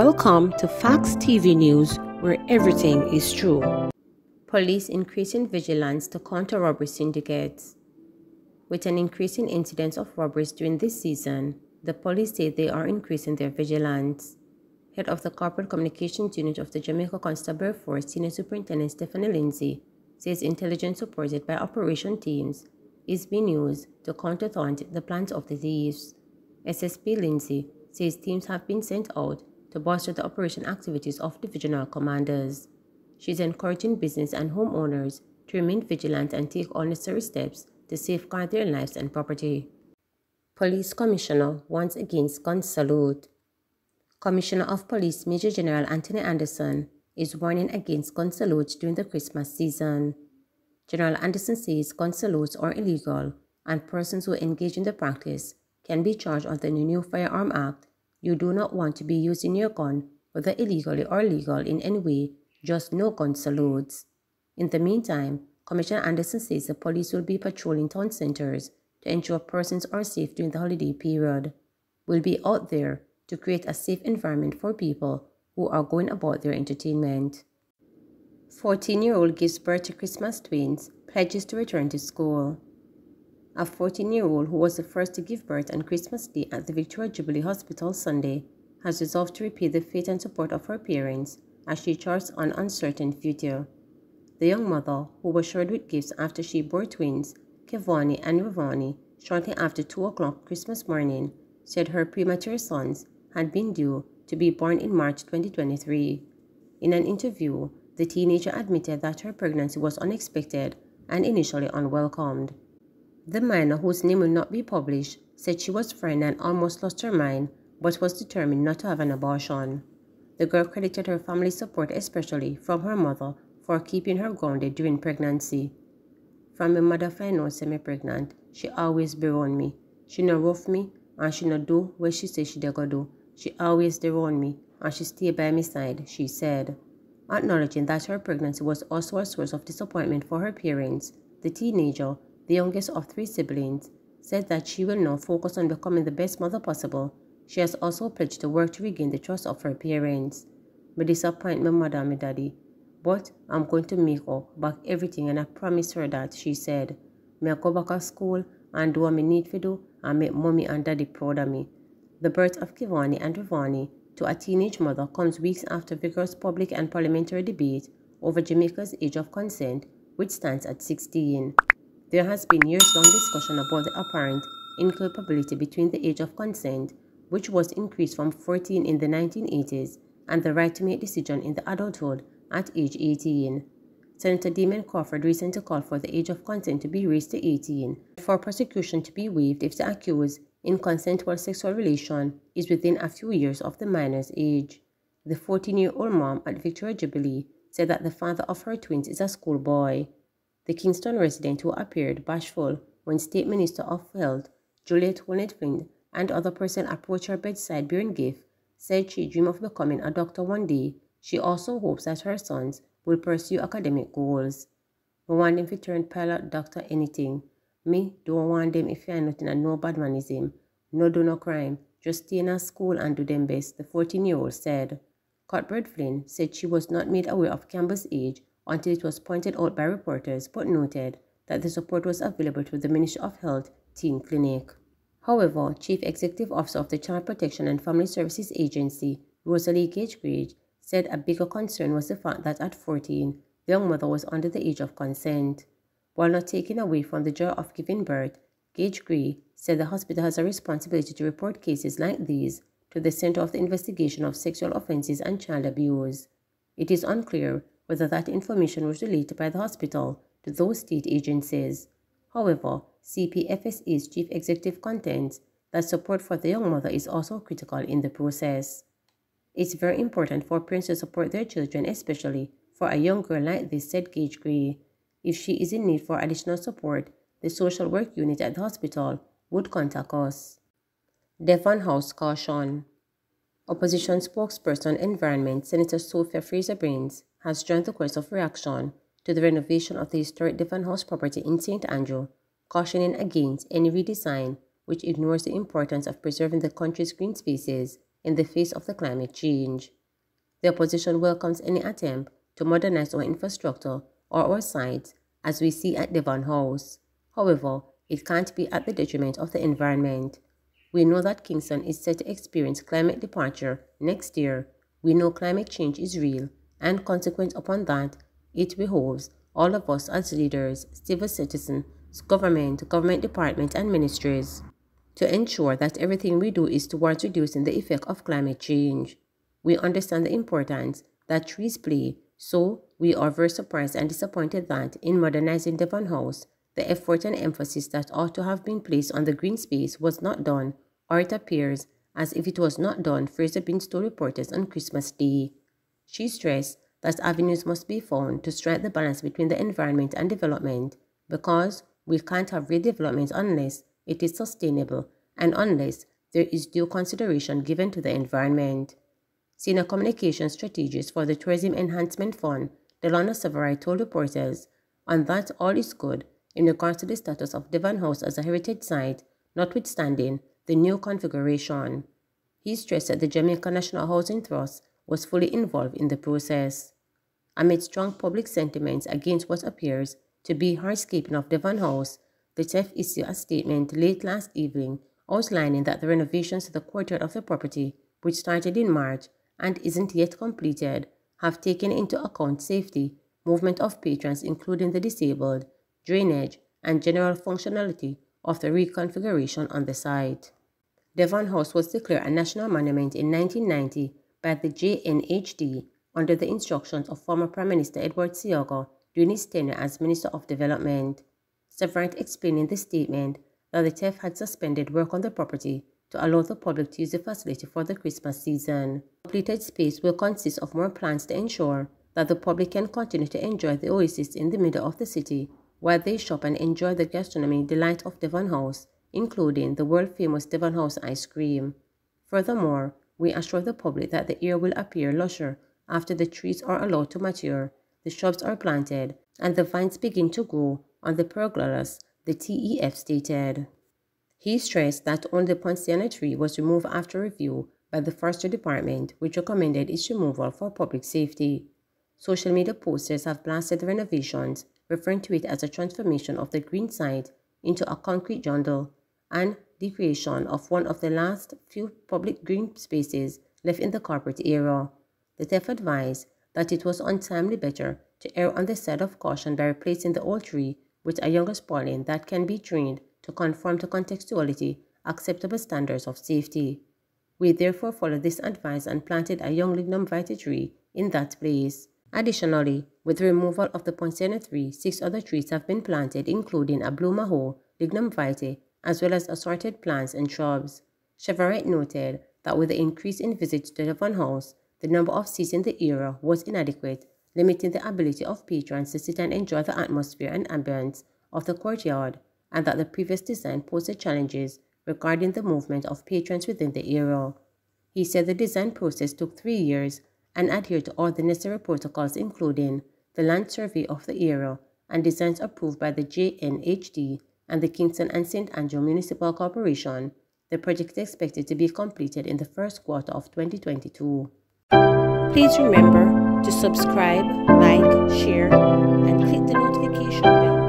Welcome to Facts TV News, where everything is true. Police increasing vigilance to counter robbery syndicates. With an increase in incidents of robberies during this season, the police say they are increasing their vigilance. Head of the Corporate Communications Unit of the Jamaica Constabulary Force, Senior Superintendent Stephanie Lindsay, says intelligence supported by operation teams is being used to counter-taunt the plans of the thieves. SSP Lindsay says teams have been sent out to bolster the operation activities of divisional commanders. She is encouraging business and homeowners to remain vigilant and take all necessary steps to safeguard their lives and property. Police Commissioner warns against gun salute. Commissioner of Police Major General Anthony Anderson is warning against gun salutes during the Christmas season. General Anderson says gun salutes are illegal and persons who engage in the practice can be charged under the new Firearm Act. You do not want to be using your gun, whether illegally or legal in any way, just no gun salutes. In the meantime, Commissioner Anderson says the police will be patrolling town centers to ensure persons are safe during the holiday period. We'll be out there to create a safe environment for people who are going about their entertainment. 14-year-old gives birth to Christmas twins, pledges to return to school. A 14-year-old who was the first to give birth on Christmas Day at the Victoria Jubilee Hospital Sunday has resolved to repay the faith and support of her parents as she charts an uncertain future. The young mother, who was showered with gifts after she bore twins, Kevani and Ravani, shortly after 2 o'clock Christmas morning, said her premature sons had been due to be born in March 2023. In an interview, the teenager admitted that her pregnancy was unexpected and initially unwelcomed. The minor, whose name will not be published, said she was frightened and almost lost her mind, but was determined not to have an abortion. The girl credited her family's support, especially from her mother, for keeping her grounded during pregnancy. From my mother I know semi-pregnant, she always be around me. She no rough me, and she no do what she say she dey go do. She always dey around me, and she stay by my side, she said. Acknowledging that her pregnancy was also a source of disappointment for her parents, the teenager, the youngest of 3 siblings, said that she will now focus on becoming the best mother possible. She has also pledged to work to regain the trust of her parents. "Me disappoint my mother and my daddy, but I'm going to make up back everything, and I promise her that," she said. "Me I go back to school and do what I need to do and make mommy and daddy proud of me." The birth of Kevani and Ravani to a teenage mother comes weeks after vigorous public and parliamentary debate over Jamaica's age of consent, which stands at 16. There has been years-long discussion about the apparent incompatibility between the age of consent, which was increased from 14 in the 1980s, and the right to make decisions in the adulthood at age 18. Senator Damon Crawford recently called for the age of consent to be raised to 18, and for prosecution to be waived if the accused in consensual sexual relation is within a few years of the minor's age. The 14-year-old mom at Victoria Jubilee said that the father of her twins is a schoolboy. The Kingston resident, who appeared bashful when State Minister of Health Juliet Flynn and other persons approached her bedside bearing gifts, said she dreamed of becoming a doctor one day. She also hopes that her sons will pursue academic goals. "We want them to turn pilot, doctor, anything. Me don't want them if you are nothing and no bad manism. No do no crime. Just stay in a school and do them best," the 14-year-old said. Cuthbert Flynn said she was not made aware of Campbell's age until it was pointed out by reporters, but noted that the support was available through the Ministry of Health Teen Clinic. However, Chief Executive Officer of the Child Protection and Family Services Agency, Rosalie Gage-Grade, said a bigger concern was the fact that at 14, the young mother was under the age of consent. While not taking away from the joy of giving birth, Gage-Grade said the hospital has a responsibility to report cases like these to the Center of the Investigation of Sexual Offences and Child Abuse. It is unclear whether that information was related by the hospital to those state agencies. However, CPFSA's chief executive contends that support for the young mother is also critical in the process. "It's very important for parents to support their children, especially for a young girl like this," said Gage-Grade. "If she is in need for additional support, the social work unit at the hospital would contact us." Devon House caution. Opposition spokesperson Environment Senator Sophia Fraser-Baines has joined the course of reaction to the renovation of the historic Devon House property in St. Andrew, cautioning against any redesign which ignores the importance of preserving the country's green spaces in the face of the climate change. The opposition welcomes any attempt to modernize our infrastructure or our sites, as we see at Devon House. However, it can't be at the detriment of the environment. We know that Kingston is set to experience climate departure next year. We know climate change is real, and consequent upon that, it behoves all of us as leaders, civil citizens, government departments, and ministries to ensure that everything we do is towards reducing the effect of climate change. We understand the importance that trees play, so we are very surprised and disappointed that, in modernizing Devon House, the effort and emphasis that ought to have been placed on the green space was not done, or it appears as if it was not done, Fraser Beans told reporters on Christmas Day. She stressed that avenues must be found to strike the balance between the environment and development, because we can't have redevelopment unless it is sustainable and unless there is due consideration given to the environment. Senior communications strategist for the Tourism Enhancement Fund, Delano Severai, told reporters on that all is good in regards to the status of Devon House as a heritage site, notwithstanding the new configuration. He stressed that the Jamaica National Housing Trust was fully involved in the process. Amid strong public sentiments against what appears to be hardscaping of Devon House, the TEF issued a statement late last evening outlining that the renovations to the courtyard of the property, which started in March and isn't yet completed, have taken into account safety, movement of patrons including the disabled, drainage, and general functionality of the reconfiguration on the site. Devon House was declared a national monument in 1990 by the JNHD under the instructions of former Prime Minister Edward Seaga during his tenure as Minister of Development. Severant explained in the statement that the TEF had suspended work on the property to allow the public to use the facility for the Christmas season. The completed space will consist of more plans to ensure that the public can continue to enjoy the oasis in the middle of the city while they shop and enjoy the gastronomic delight of Devon House, including the world-famous Devon House ice cream. Furthermore, we assure the public that the area will appear lusher after the trees are allowed to mature, the shrubs are planted, and the vines begin to grow on the pergolas, the TEF stated. He stressed that only the Poinciana tree was removed after review by the Forestry Department, which recommended its removal for public safety. Social media posters have blasted the renovations, referring to it as a transformation of the green site into a concrete jungle and the creation of one of the last few public green spaces left in the corporate area. The TEF advised that it was untimely better to err on the side of caution by replacing the old tree with a younger sapling that can be trained to conform to contextuality acceptable standards of safety. We therefore followed this advice and planted a young lignum vitae tree in that place. Additionally, with the removal of the Poinciana tree, 6 other trees have been planted, including a blue maho, lignum vitae, as well as assorted plants and shrubs. Cheverett noted that with the increase in visits to Devon House, the number of seats in the area was inadequate, limiting the ability of patrons to sit and enjoy the atmosphere and ambience of the courtyard, and that the previous design posed challenges regarding the movement of patrons within the area. He said the design process took 3 years and adhered to all the necessary protocols, including the land survey of the area and designs approved by the JNHD and the Kingston and St. Andrew Municipal Corporation. The project is expected to be completed in the first quarter of 2022. Please remember to subscribe, like, share, and click the notification bell.